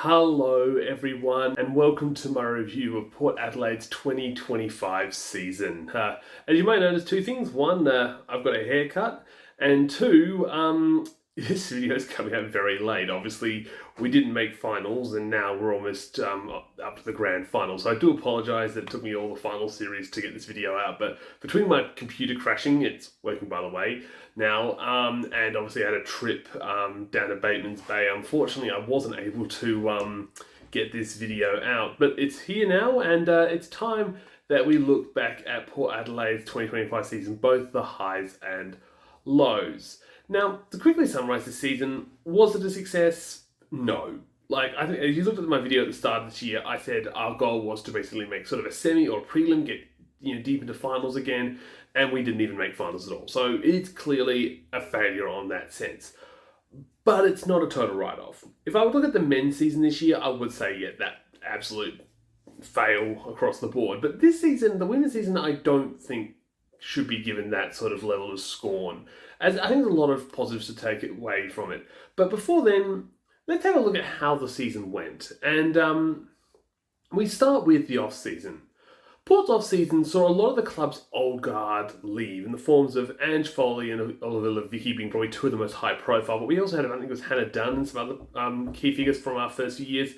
Hello everyone and welcome to my review of Port Adelaide's 2025 season. As you might notice, two things. One, I've got a haircut, and two, this video is coming out very late. Obviously, we didn't make finals and now we're almost up to the grand final. So I do apologise that it took me all the final series to get this video out, but between my computer crashing, it's working by the way now, and obviously I had a trip down to Bateman's Bay. Unfortunately, I wasn't able to get this video out, but it's here now, and it's time that we look back at Port Adelaide's 2025 season, both the highs and lows. Now, to quickly summarise the season, was it a success? No. I think if you looked at my video at the start of this year, I said our goal was to basically make sort of a semi or a prelim, get deep into finals again, and we didn't even make finals at all. So it's clearly a failure on that sense. But it's not a total write-off. If I would look at the men's season this year, I would say, yeah, that absolute fail across the board. But this season, the women's season, I don't think should be given that sort of level of scorn, as I think there's a lot of positives to take away from it. But before then, let's have a look at how the season went. And we start with the off-season. Port's off-season saw a lot of the club's old guard leave in the forms of Ange Foley and Oliver Levicki being probably two of the most high-profile, but we also had, I think it was Hannah Dunn and some other key figures from our first few years.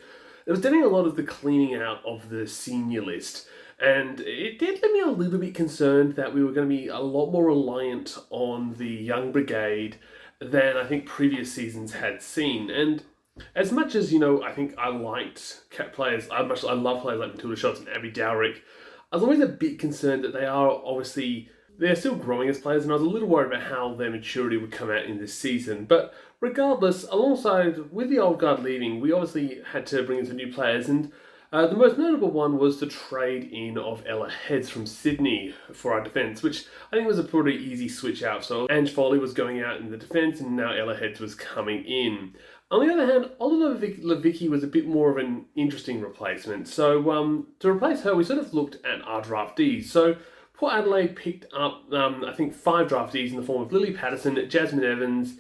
It was doing a lot of the cleaning out of the senior list, and it did leave me a little bit concerned that we were going to be a lot more reliant on the young brigade than I think previous seasons had seen. And as much as, I think I liked players, I love players like Matilda Schultz and Abby Dowrick, I was always a bit concerned that they're still growing as players, and I was a little worried about how their maturity would come out in this season. But regardless, alongside with the old guard leaving, we obviously had to bring in some new players, and the most notable one was the trade-in of Ella Heads from Sydney for our defence, which I think was a pretty easy switch out. So Ange Foley was going out in the defence, and now Ella Heads was coming in. On the other hand, Oliver Levicki was a bit more of an interesting replacement. So to replace her, we sort of looked at our draftees. So Port Adelaide picked up, I think, 5 draftees in the form of Lily Patterson, Jasmine Evans,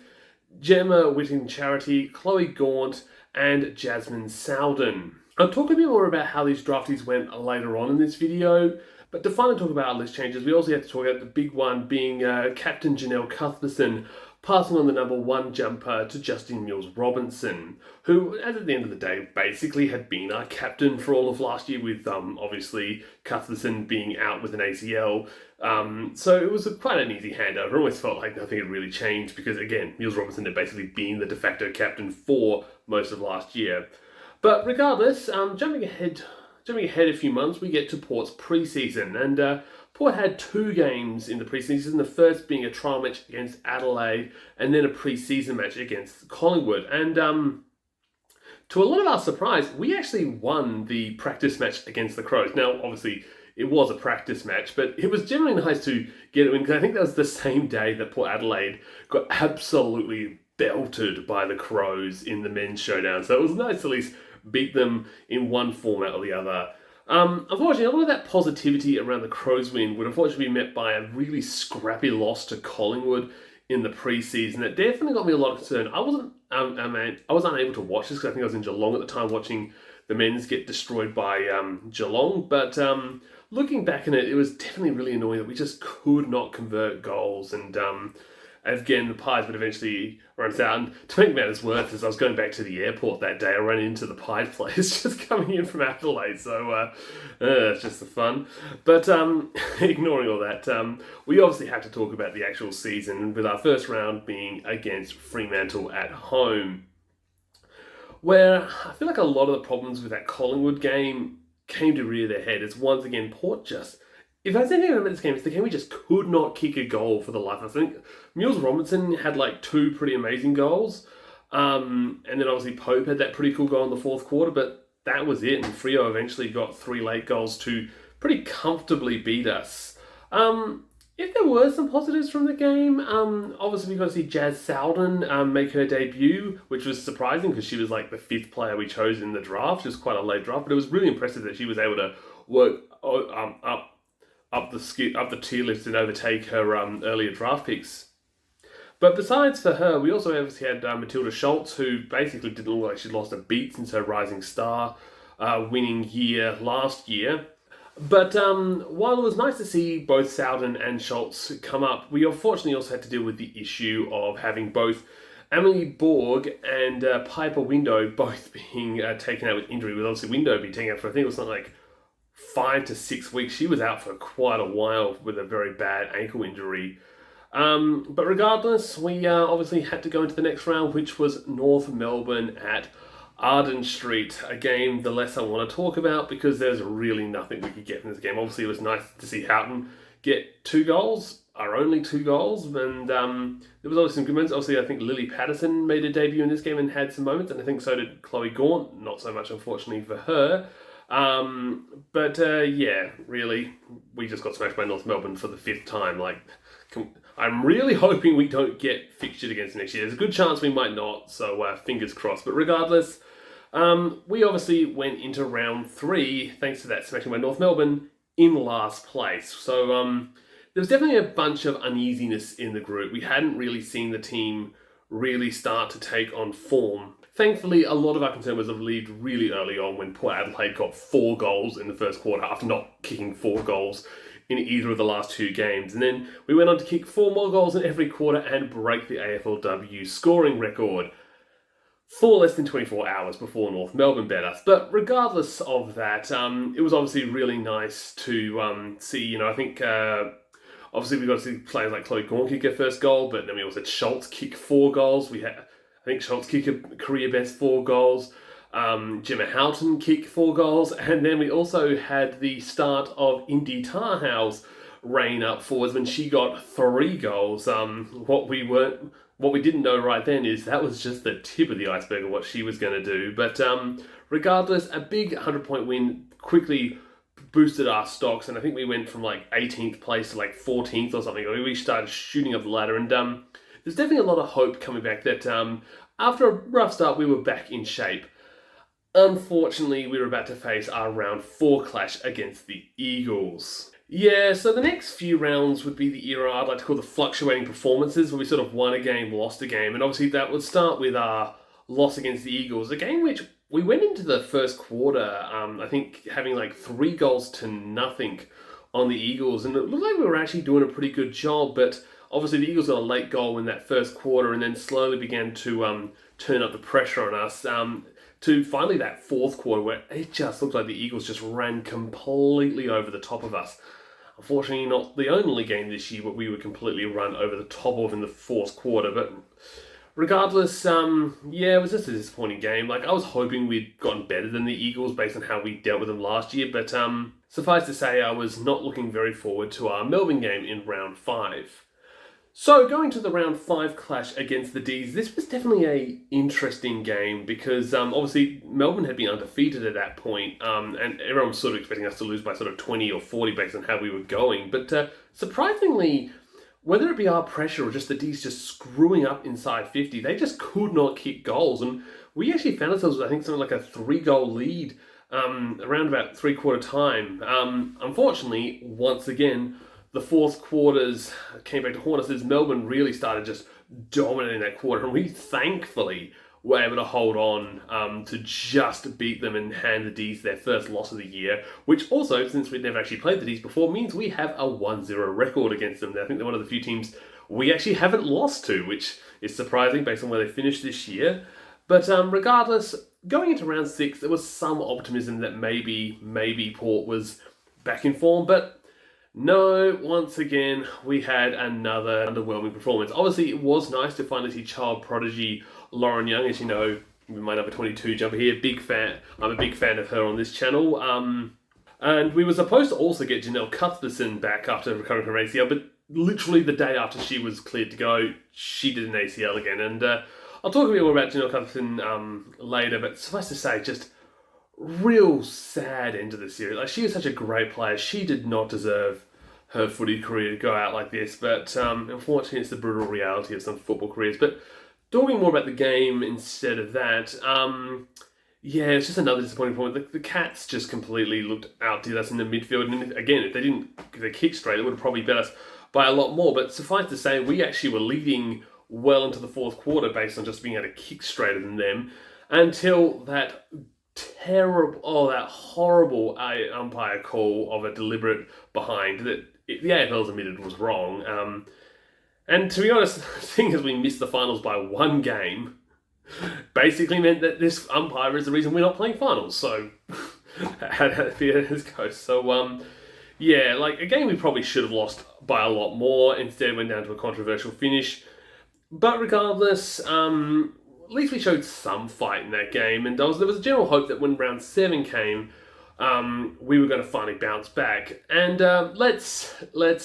Gemma Whitting-Charity, Chloe Gaunt, and Jasmine Sowden. I'll talk a bit more about how these draftees went later on in this video, but to finally talk about our list changes, we also have to talk about the big one being Captain Janelle Cuthbertson, passing on the number 1 jumper to Justine Mills-Robinson, who, at the end of the day, basically had been our captain for all of last year, with obviously Cuthbertson being out with an ACL. So it was quite an easy handover. It almost felt like nothing had really changed because, again, Mills-Robinson had basically been the de facto captain for most of last year. But regardless, jumping ahead a few months, we get to Port's pre-season, and Port had 2 games in the pre-season, the first being a trial match against Adelaide, and then a pre-season match against Collingwood. And to a lot of our surprise, we actually won the practice match against the Crows. Now, obviously, it was a practice match, but it was generally nice to get it in, because I think that was the same day that Port Adelaide got absolutely belted by the Crows in the men's showdown. So it was nice to at least beat them in one format or the other. Unfortunately, a lot of that positivity around the Crows win would unfortunately be met by a really scrappy loss to Collingwood in the pre-season. It definitely got me a lot of concern. I was unable to watch this because I think I was in Geelong at the time watching the men's get destroyed by Geelong. But looking back on it, it was definitely really annoying that we just could not convert goals, and again, the Pies would eventually run us out. And to make matters worse, as I was going back to the airport that day, I ran into the Pies players just coming in from Adelaide. So it's just the fun. But ignoring all that, we obviously have to talk about the actual season, with our first round being against Fremantle at home, where I feel like a lot of the problems with that Collingwood game came to rear their head. It's once again Port just... If there's anything about this game, it's the game we just could not kick a goal for the life. I think Mills-Robinson had 2 pretty amazing goals. And then obviously Pope had that pretty cool goal in the 4th quarter, but that was it. And Freo eventually got 3 late goals to pretty comfortably beat us. If there were some positives from the game, obviously we got to see Jazz Sowden make her debut, which was surprising because she was the 5th player we chose in the draft. It was quite a late draft, but it was really impressive that she was able to work up the tier list and overtake her earlier draft picks. But besides for her, we also obviously had Matilda Schultz, who basically didn't look like she'd lost a beat since her Rising Star winning year last year. But while it was nice to see both Souden and Schultz come up, we unfortunately also had to deal with the issue of having both Emily Borg and Piper Window both being taken out with injury, with obviously Window being taken out for, I think it was something like 5 to 6 weeks. She was out for quite a while with a very bad ankle injury. But regardless, we obviously had to go into the next round, which was North Melbourne at Arden Street, a game the less I want to talk about because there's really nothing we could get from this game. Obviously, it was nice to see Houghton get 2 goals, our only 2 goals, and there was obviously some good moments. Obviously, I think Lily Patterson made a debut in this game and had some moments, and I think so did Chloe Gaunt, not so much unfortunately for her. But yeah, really, we just got smashed by North Melbourne for the 5th time. I'm really hoping we don't get fixtured against next year. There's a good chance we might not, so fingers crossed. But regardless, we obviously went into round 3, thanks to that smashing by North Melbourne, in last place. So there was definitely a bunch of uneasiness in the group. We hadn't really seen the team really start to take on form. Thankfully, a lot of our concern was relieved really early on when Port Adelaide got 4 goals in the first quarter after not kicking 4 goals in either of the last 2 games. And then we went on to kick 4 more goals in every quarter and break the AFLW scoring record for less than 24 hours before North Melbourne bet us. But regardless of that, it was obviously really nice to see, I think obviously we got to see players like Chloe Gaunt kick her first goal, but then we also had Schultz kick 4 goals. We had, I think, Schultz kick a career best 4 goals. Gemma Houghton kick 4 goals, and then we also had the start of Indy Tarhow's reign up forwards when she got 3 goals. What we didn't know right then is that was just the tip of the iceberg of what she was going to do. But regardless, a big 100-point win quickly boosted our stocks, and I think we went from 18th place to 14th or something. We started shooting up the ladder, and there's definitely a lot of hope coming back that after a rough start, we were back in shape. Unfortunately, we were about to face our round 4 clash against the Eagles. Yeah, so the next few rounds would be the era I'd like to call the fluctuating performances, where we sort of won a game, lost a game, and obviously that would start with our loss against the Eagles, a game which we went into the first quarter, I think having 3 goals to nothing on the Eagles, and it looked like we were actually doing a pretty good job, but obviously the Eagles got a late goal in that first quarter and then slowly began to turn up the pressure on us. To finally that 4th quarter where it just looked like the Eagles just ran completely over the top of us. Unfortunately, not the only game this year where we were completely run over the top of in the 4th quarter. But regardless, yeah, it was just a disappointing game. I was hoping we'd gotten better than the Eagles based on how we dealt with them last year. But suffice to say, I was not looking very forward to our Melbourne game in round 5. So, going to the round 5 clash against the D's, this was definitely an interesting game because obviously Melbourne had been undefeated at that point, and everyone was sort of expecting us to lose by sort of 20 or 40 based on how we were going. But surprisingly, whether it be our pressure or just the D's just screwing up inside 50, they just could not kick goals. And we actually found ourselves with, I think, something like a 3-goal lead around about 3-quarter time. Unfortunately, once again, the 4th quarters came back to haunt us as Melbourne really started just dominating that quarter, and we thankfully were able to hold on to just beat them and hand the D's their first loss of the year, which also, since we'd never actually played the D's before, means we have a 1-0 record against them. I think they're one of the few teams we actually haven't lost to, which is surprising based on where they finished this year. But regardless, going into round 6, there was some optimism that maybe Port was back in form, but no, once again, we had another underwhelming performance. Obviously, it was nice to finally see child prodigy Lauren Young, as you know, my number 22 jumper here. Big fan. I'm a big fan of her on this channel. And we were supposed to also get Janelle Cuthbertson back after recovering from ACL, but literally the day after she was cleared to go, she did an ACL again. And I'll talk a bit more about Janelle Cuthbertson later, but suffice to say, just real sad end of the series. She is such a great player. She did not deserve her footy career to go out like this, but unfortunately it's the brutal reality of some football careers. But talking more about the game instead of that, yeah, it's just another disappointing point. The Cats just completely outdid us in the midfield, and again, if they kicked straight, it would have probably bet us by a lot more. But suffice to say, we actually were leading well into the fourth quarter based on just being able to kick straighter than them until that that horrible umpire call of a deliberate behind that the AFL's admitted was wrong. And to be honest, the thing is we missed the finals by one game basically meant that this umpire is the reason we're not playing finals. So, how did it go? So, yeah, like a game we probably should have lost by a lot more. Instead, went down to a controversial finish. But regardless, at least we showed some fight in that game. And there was a general hope that when round 7 came, we were going to finally bounce back. And let's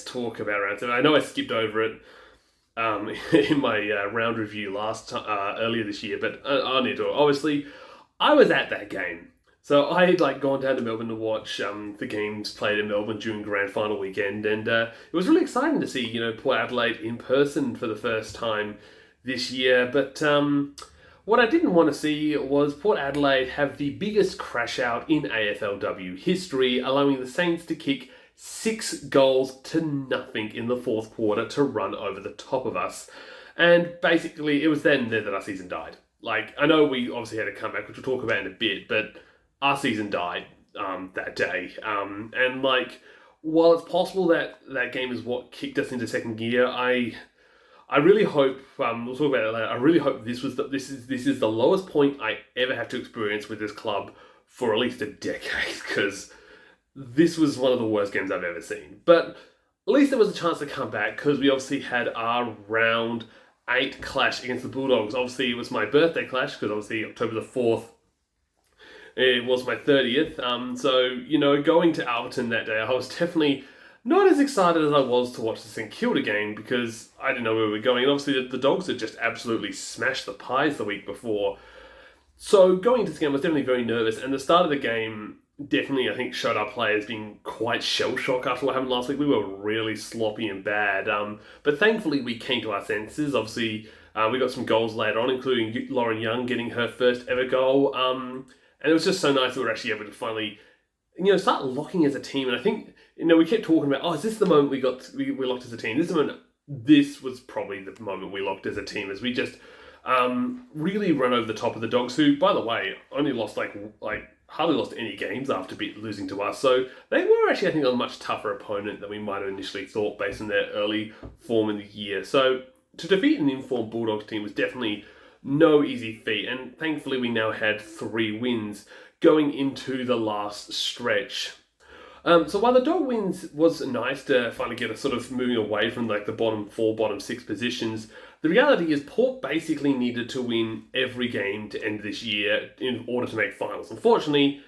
talk about round 7. I know I skipped over it in my round review earlier this year, but I need to. Obviously, I was at that game. So I had gone down to Melbourne to watch the games played in Melbourne during grand final weekend, and it was really exciting to see Port Adelaide in person for the first time this year. But what I didn't want to see was Port Adelaide have the biggest crash out in AFLW history, allowing the Saints to kick 6 goals to nothing in the fourth quarter to run over the top of us. And basically, it was then that our season died. I know we obviously had a comeback, which we'll talk about in a bit, but our season died that day. And while it's possible that that game is what kicked us into second gear, I really hope, we'll talk about it later, I really hope this is the lowest point I ever have to experience with this club for at least a decade, because this was one of the worst games I've ever seen. But at least there was a chance to come back, because we obviously had our round 8 clash against the Bulldogs. Obviously, it was my birthday clash, because obviously October the 4th, it was my 30th. So, going to Alberton that day, I was definitely not as excited as I was to watch the St Kilda game, because I didn't know where we were going. And obviously, the Dogs had just absolutely smashed the Pies the week before. So, going into this game, I was definitely very nervous. And the start of the game definitely, I think, showed our players being quite shell-shocked after what happened last week. We were really sloppy and bad. But thankfully, we came to our senses. Obviously, we got some goals later on, including Lauren Young getting her first ever goal. And it was just so nice that we were actually able to finally, start locking as a team. And I think, we kept talking about, is this the moment we locked as a team? This was probably the moment we locked as a team, as we just really run over the top of the Dogs, who, by the way, only lost hardly lost any games after losing to us. So they were actually, I think, a much tougher opponent than we might have initially thought based on their early form in the year. So to defeat an informed Bulldogs team was definitely no easy feat. And thankfully, we now had 3 wins going into the last stretch. So while the Dog wins was nice to finally get us sort of moving away from the bottom 4, bottom 6 positions, the reality is Port basically needed to win every game to end this year in order to make finals. Unfortunately,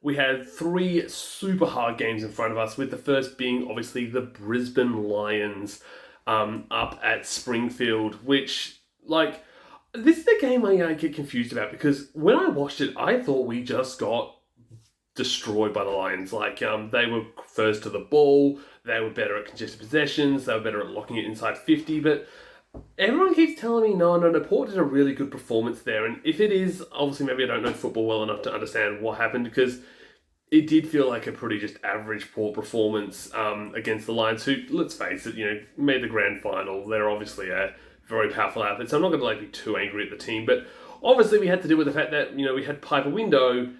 we had 3 super hard games in front of us, with the first being obviously the Brisbane Lions up at Springfield, which, this is the game I get confused about, because when I watched it, I thought we just got destroyed by the Lions. They were first to the ball, they were better at contested possessions, they were better at locking it inside 50, but everyone keeps telling me, no, Port did a really good performance there. And if it is, obviously maybe I don't know football well enough to understand what happened, because it did feel like a pretty just average Port performance against the Lions, who, let's face it, made the grand final. They're obviously a very powerful outfit, so I'm not going to be too angry at the team. But obviously we had to deal with the fact that, we had Piper Window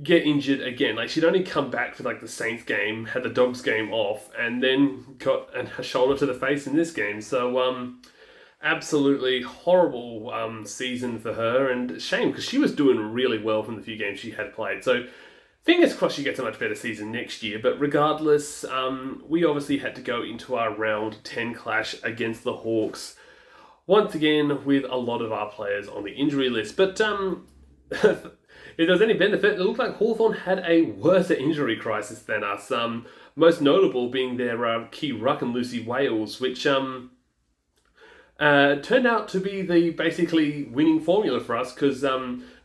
get injured again. She'd only come back for the Saints game, had the Dogs game off, and then got a shoulder to the face in this game. So, absolutely horrible season for her, and shame, because she was doing really well from the few games she had played. So fingers crossed she gets a much better season next year. But regardless, we obviously had to go into our round 10 clash against the Hawks, once again with a lot of our players on the injury list. But if there was any benefit, it looked like Hawthorn had a worse injury crisis than us, most notable being their key ruck and Lucy Wales, which turned out to be the basically winning formula for us, because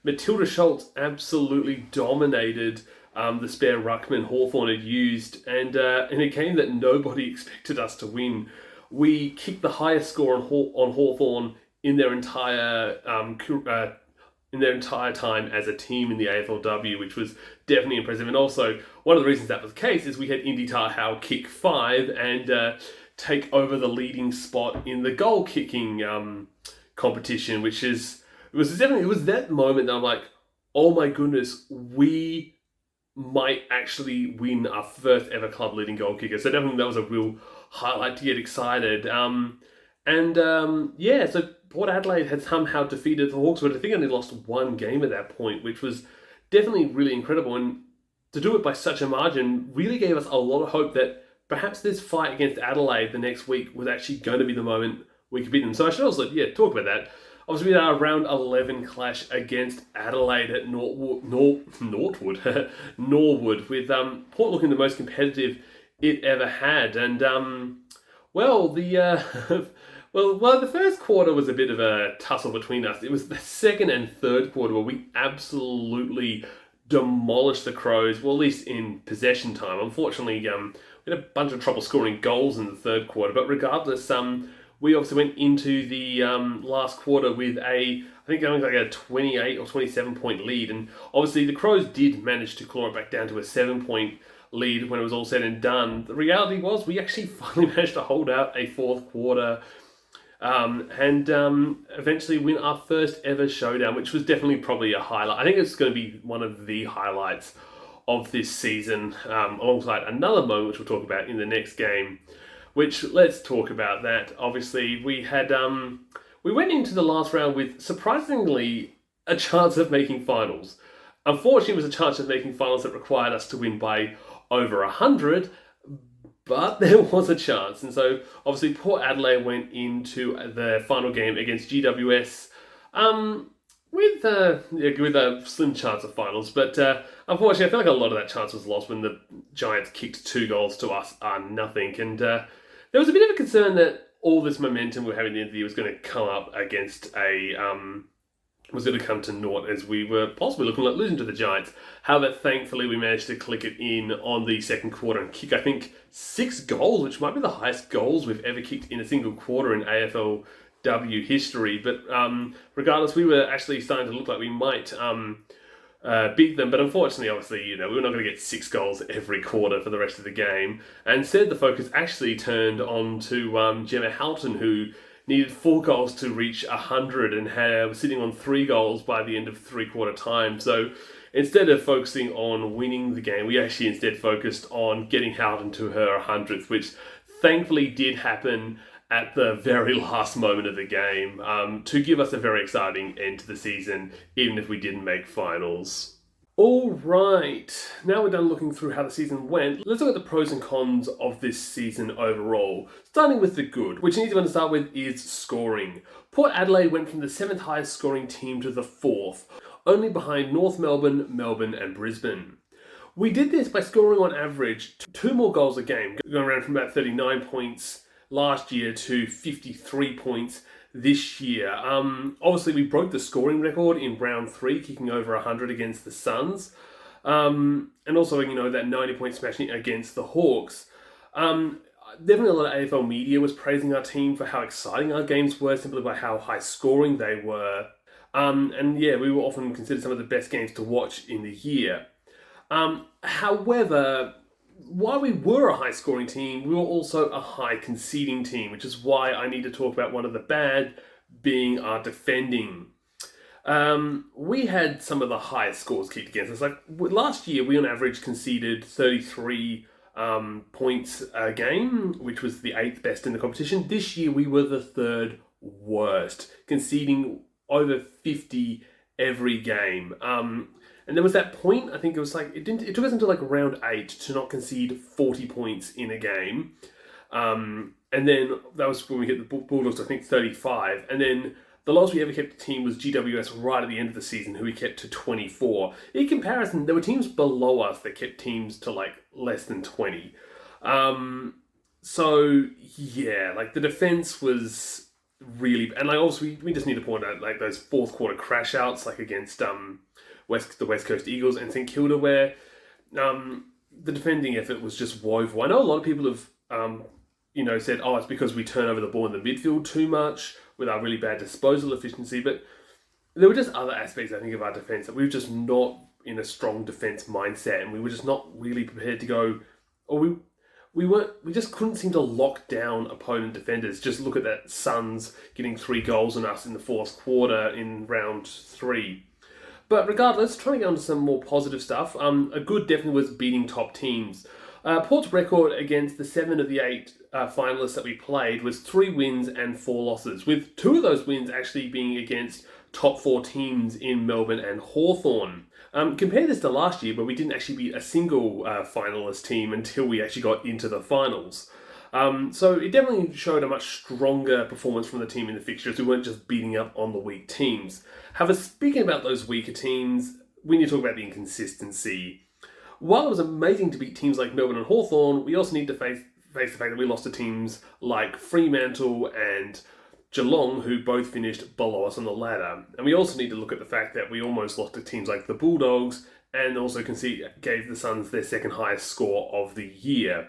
Matilda Schultz absolutely dominated the spare ruckman Hawthorn had used, and in a game that nobody expected us to win, we kicked the highest score on Hawthorn in their entire time as a team in the AFLW, which was definitely impressive. And also, one of the reasons that was the case is we had Indy Tahau kick 5, and take over the leading spot in the goal kicking competition, which is it was that moment that I'm like, oh my goodness, we might actually win our first ever club leading goal kicker. So definitely that was a real highlight to get excited. So Port Adelaide had somehow defeated the Hawks, but I think only lost one game at that point, which was definitely really incredible. And to do it by such a margin really gave us a lot of hope that perhaps this fight against Adelaide the next week was actually going to be the moment we could beat them. So I should also, talk about that. Obviously, we had our round 11 clash against Adelaide at Norwood, with Port looking the most competitive it ever had. And, the first quarter was a bit of a tussle between us. It was the second and third quarter where we absolutely demolished the Crows, well, at least in possession time. Unfortunately, we had a bunch of trouble scoring goals in the third quarter, but regardless, we obviously went into the last quarter with I think going like a 28 or 27 point lead, and obviously the Crows did manage to claw it back down to a 7-point lead when it was all said and done. The reality was we actually finally managed to hold out a fourth quarter and eventually win our first ever showdown, which was definitely probably a highlight. I think it's going to be one of the highlights of this season, alongside another moment which we'll talk about in the next game. Which, let's talk about that. Obviously, we went into the last round with, surprisingly, a chance of making finals. Unfortunately, it was a chance of making finals that required us to win by over 100, but there was a chance. And so, obviously, Port Adelaide went into the final game against GWS with a slim chance of finals. But unfortunately, I feel like a lot of that chance was lost when the Giants kicked 2 goals to us nothing. And there was a bit of a concern that all this momentum we're having at the end of the year was going to come up against was going to come to naught, as we were possibly looking like losing to the Giants. However, thankfully, we managed to click it in on the second quarter and kick, I think, 6 goals, which might be the highest goals we've ever kicked in a single quarter in AFLW history. But regardless, we were actually starting to look like we might beat them, but unfortunately, obviously, we were not going to get 6 goals every quarter for the rest of the game. And instead, the focus actually turned on to Gemma Houghton, who needed 4 goals to reach 100 and was sitting on 3 goals by the end of three-quarter time. So instead of focusing on winning the game, we actually instead focused on getting Houghton to her 100th, which thankfully did happen at the very last moment of the game, to give us a very exciting end to the season, even if we didn't make finals. All right, now we're done looking through how the season went. Let's look at the pros and cons of this season overall. Starting with the good, which an easy one to start with is scoring. Port Adelaide went from the 7th highest scoring team to the 4th, only behind North Melbourne, Melbourne and Brisbane. We did this by scoring on average 2 more goals a game, going around from about 39 points last year to 53 points this year. Obviously, we broke the scoring record in round 3, kicking over 100 against the Suns. And also, that 90-point smashing against the Hawks. Definitely a lot of AFL media was praising our team for how exciting our games were, simply by how high scoring they were. We were often considered some of the best games to watch in the year. However, while we were a high-scoring team, we were also a high-conceding team, which is why I need to talk about one of the bad, being our defending. We had some of the highest scores kicked against us. Like last year, we on average conceded 33 points a game, which was the 8th best in the competition. This year, we were the 3rd worst, conceding over 50 every game. And there was that point, I think it was it took us until round 8 to not concede 40 points in a game. And then that was when we hit the Bulldogs, I think 35. And then the lowest we ever kept a team was GWS right at the end of the season, who we kept to 24. In comparison, there were teams below us that kept teams to less than 20. The defense was really, and also we just need to point out those fourth quarter crash outs against the West Coast Eagles and St Kilda, where the defending effort was just woeful. I know a lot of people have said, it's because we turn over the ball in the midfield too much with our really bad disposal efficiency, but there were just other aspects, I think, of our defence that we were just not in a strong defence mindset, and we were just not really prepared to go, or we we just couldn't seem to lock down opponent defenders. Just look at that Suns getting 3 goals on us in the fourth quarter in round 3. But regardless, trying to get on to some more positive stuff, a good definitely was beating top teams. Port's record against the 7 of the 8 finalists that we played was 3 wins and 4 losses, with 2 of those wins actually being against top 4 teams in Melbourne and Hawthorn. Compare this to last year, where we didn't actually beat a single finalist team until we actually got into the finals. So it definitely showed a much stronger performance from the team in the fixtures. We weren't just beating up on the weak teams. However, speaking about those weaker teams, we need to talk about the inconsistency. While it was amazing to beat teams like Melbourne and Hawthorn, we also need to face the fact that we lost to teams like Fremantle and Geelong, who both finished below us on the ladder. And we also need to look at the fact that we almost lost to teams like the Bulldogs and also gave the Suns their second highest score of the year.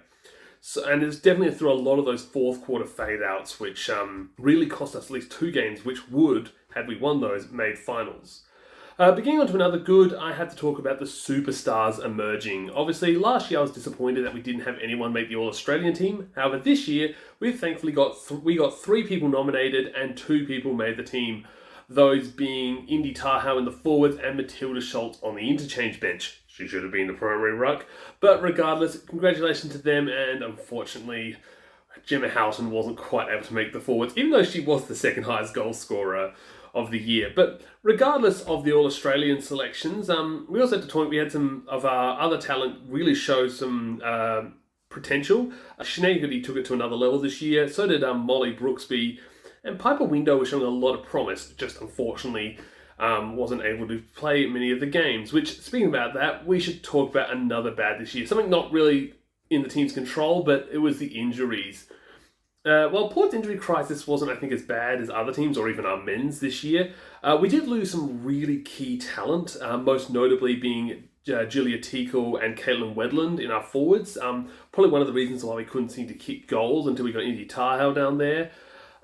So, and it's definitely through a lot of those fourth quarter fade outs, which really cost us at least 2 games, which would, had we won those, made finals. Beginning on to another good, I had to talk about the superstars emerging. Obviously, last year I was disappointed that we didn't have anyone make the All-Australian team. However, this year, we've thankfully got 3 people nominated and 2 people made the team. Those being Indy Tahoe in the forwards and Matilda Schultz on the interchange bench. She should have been the primary ruck. But regardless, congratulations to them, and unfortunately, Gemma Houghton wasn't quite able to make the forwards, even though she was the second highest goal scorer of the year. But regardless of the All-Australian selections, we also had to talk, we had some of our other talent really show some potential. Sinead Goody took it to another level this year, so did Molly Brooksby, and Piper Window was showing a lot of promise, just unfortunately wasn't able to play many of the games. Which, speaking about that, we should talk about another bad this year. Something not really in the team's control, but it was the injuries. While Port's injury crisis wasn't, I think, as bad as other teams or even our men's this year, we did lose some really key talent, most notably being Julia Teakle and Caitlin Wedland in our forwards. Probably one of the reasons why we couldn't seem to kick goals until we got Indy Tahoe down there.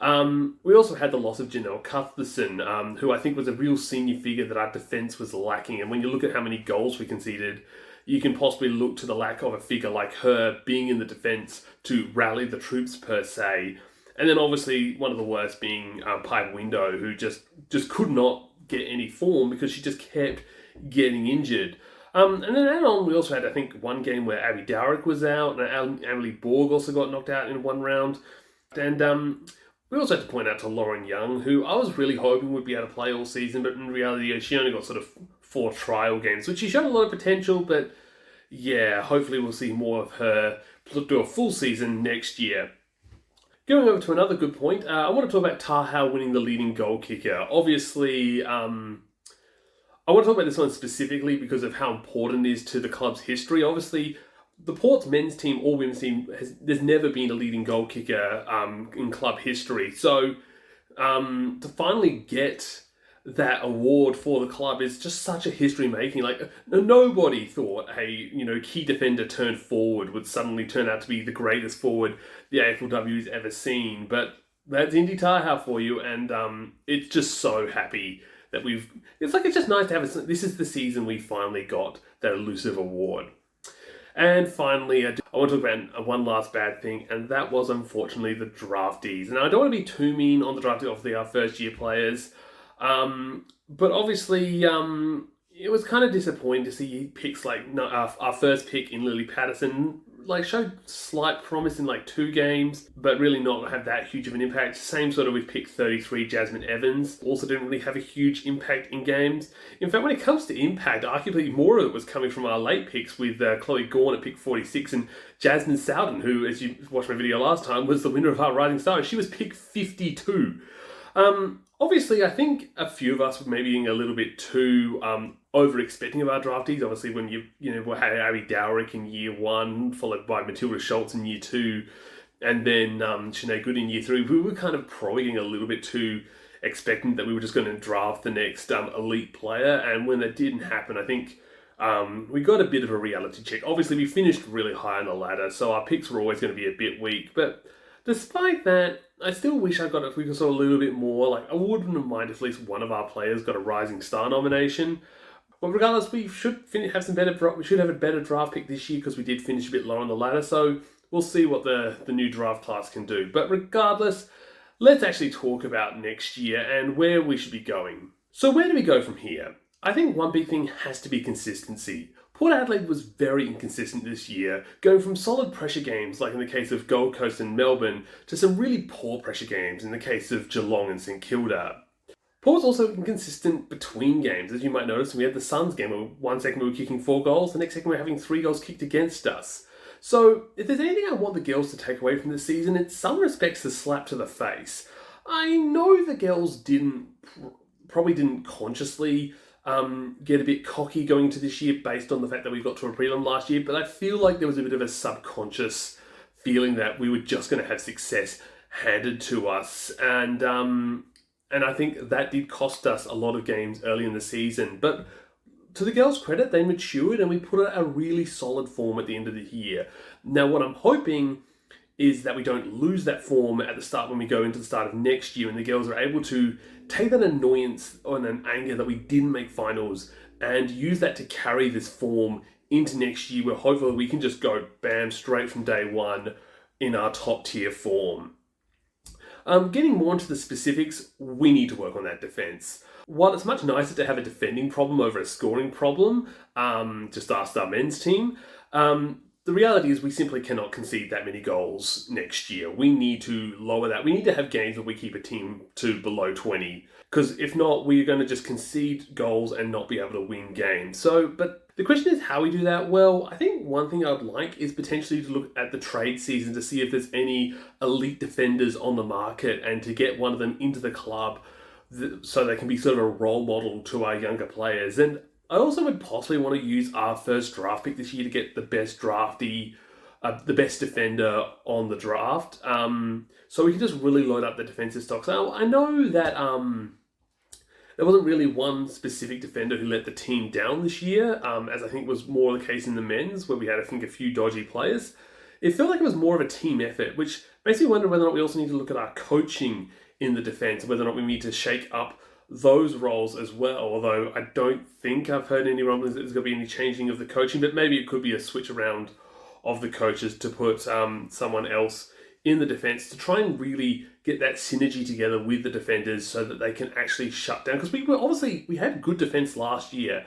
We also had the loss of Janelle Cuthbertson, who I think was a real senior figure that our defence was lacking. And when you look at how many goals we conceded, you can possibly look to the lack of a figure like her being in the defence to rally the troops per se. And then obviously one of the worst being Piper Window, who just could not get any form because she just kept getting injured. And then add on, we also had, I think, one game where Abby Dowrick was out, and Emily Borg also got knocked out in one round. And we also had to point out to Lauren Young, who I was really hoping would be able to play all season, but in reality, she only got sort of 4 trial games, which she showed a lot of potential, but yeah, hopefully we'll see more of her do a full season next year. Going over to another good point, I want to talk about Tahoe winning the leading goal kicker. Obviously, I want to talk about this one specifically because of how important it is to the club's history. Obviously, the Port's men's team or women's team, there's never been a leading goal kicker in club history. So to finally get that award for the club is just such a history making. Like, nobody thought a key defender turned forward would suddenly turn out to be the greatest forward the AFLW's ever seen. But that's Indy Tahoe for you, and it's just so happy that it's just nice to have this is the season we finally got that elusive award. And finally, I want to talk about one last bad thing, and that was unfortunately the draftees. And I don't want to be too mean on the draftees, obviously our first year players. But obviously, it was kind of disappointing to see picks like our first pick in Lily Patterson showed slight promise in 2 games, but really not have that huge of an impact. Same sort of with pick 33, Jasmine Evans. Also didn't really have a huge impact in games. In fact, when it comes to impact, arguably more of it was coming from our late picks with Chloe Gawn at pick 46 and Jasmine Sowden, who, as you watched my video last time, was the winner of our Rising Star. She was pick 52. Obviously, I think a few of us were maybe being a little bit too over-expecting of our draftees. Obviously, when we had Abby Dowrick in year 1, followed by Matilda Schultz in year 2, and then Sinead Good in year 3, we were kind of probably getting a little bit too expectant that we were just going to draft the next elite player. And when that didn't happen, I think we got a bit of a reality check. Obviously, we finished really high on the ladder, so our picks were always going to be a bit weak. But despite that, I still wish we saw a little bit more. I wouldn't have minded if at least one of our players got a Rising Star nomination. But regardless, we should have a better draft pick this year because we did finish a bit low on the ladder. So we'll see what the new draft class can do. But regardless, let's actually talk about next year and where we should be going. So where do we go from here? I think one big thing has to be consistency. Port Adelaide was very inconsistent this year, going from solid pressure games, like in the case of Gold Coast and Melbourne, to some really poor pressure games in the case of Geelong and St Kilda. Port was also inconsistent between games, as you might notice. We had the Suns game where one second we were kicking 4 goals, the next second we were having 3 goals kicked against us. So, if there's anything I want the girls to take away from this season, it's some respects a slap to the face. I know the girls probably didn't consciously get a bit cocky going into this year based on the fact that we got to a prelim last year, but I feel like there was a bit of a subconscious feeling that we were just going to have success handed to us, and I think that did cost us a lot of games early in the season. But to the girls' credit, they matured and we put out a really solid form at the end of the year. Now, what I'm hoping is that we don't lose that form at the start when we go into the start of next year, and the girls are able to take that annoyance and an anger that we didn't make finals and use that to carry this form into next year, where hopefully we can just go bam straight from day one in our top tier form. Getting more into the specifics, we need to work on that defence. While it's much nicer to have a defending problem over a scoring problem, just ask our men's team, the reality is we simply cannot concede that many goals next year. We need to lower that. We need to have games where we keep a team to below 20, because if not, we're going to just concede goals and not be able to win games. But the question is how we do that. Well, I think one thing I'd like is potentially to look at the trade season to see if there's any elite defenders on the market and to get one of them into the club so they can be sort of a role model to our younger players. And I also would possibly want to use our first draft pick this year to get the best draftee, the best defender on the draft. So we can just really load up the defensive stocks. Now, I know that there wasn't really one specific defender who let the team down this year, as I think was more the case in the men's, where we had, I think, a few dodgy players. It felt like it was more of a team effort, which makes me wonder whether or not we also need to look at our coaching in the defence, whether or not we need to shake up those roles as well, although I don't think I've heard any rumblings that there's going to be any changing of the coaching, but maybe it could be a switch around of the coaches to put someone else in the defence to try and really get that synergy together with the defenders so that they can actually shut down, because we had good defence last year.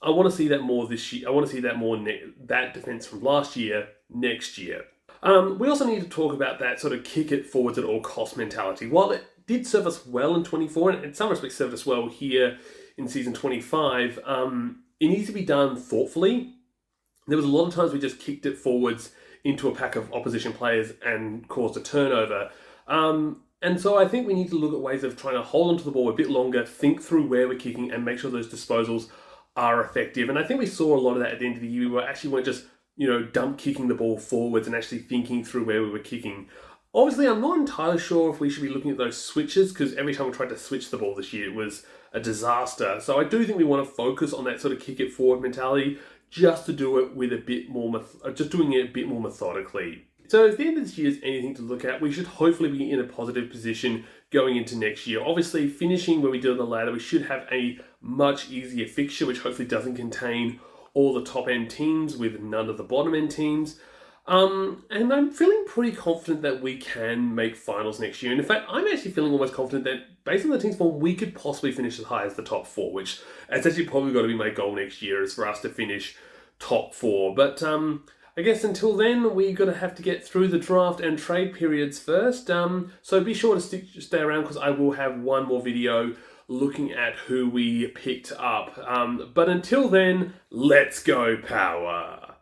I want to see that more this year. I want to see that more that defence from last year next year. We also need to talk about that sort of kick it forwards at all cost mentality. While it did serve us well in 24, and in some respects served us well here in season 25, it needs to be done thoughtfully. There was a lot of times we just kicked it forwards into a pack of opposition players and caused a turnover. And so I think we need to look at ways of trying to hold onto the ball a bit longer, think through where we're kicking, and make sure those disposals are effective. And I think we saw a lot of that at the end of the year. We weren't just, dump kicking the ball forwards and actually thinking through where we were kicking. Obviously, I'm not entirely sure if we should be looking at those switches, because every time we tried to switch the ball this year, it was a disaster. So I do think we want to focus on that sort of kick it forward mentality, just to do it with a bit more, just doing it a bit more methodically. So if the end of this year is anything to look at, we should hopefully be in a positive position going into next year. Obviously, finishing where we did on the ladder, we should have a much easier fixture, which hopefully doesn't contain all the top end teams with none of the bottom end teams. And I'm feeling pretty confident that we can make finals next year. And in fact, I'm actually feeling almost confident that based on the team's form, we could possibly finish as high as the top 4, which it's actually probably got to be my goal next year, is for us to finish top 4. But I guess until then, we're going to have to get through the draft and trade periods first. So be sure to stay around, because I will have one more video looking at who we picked up. But until then, let's go Power!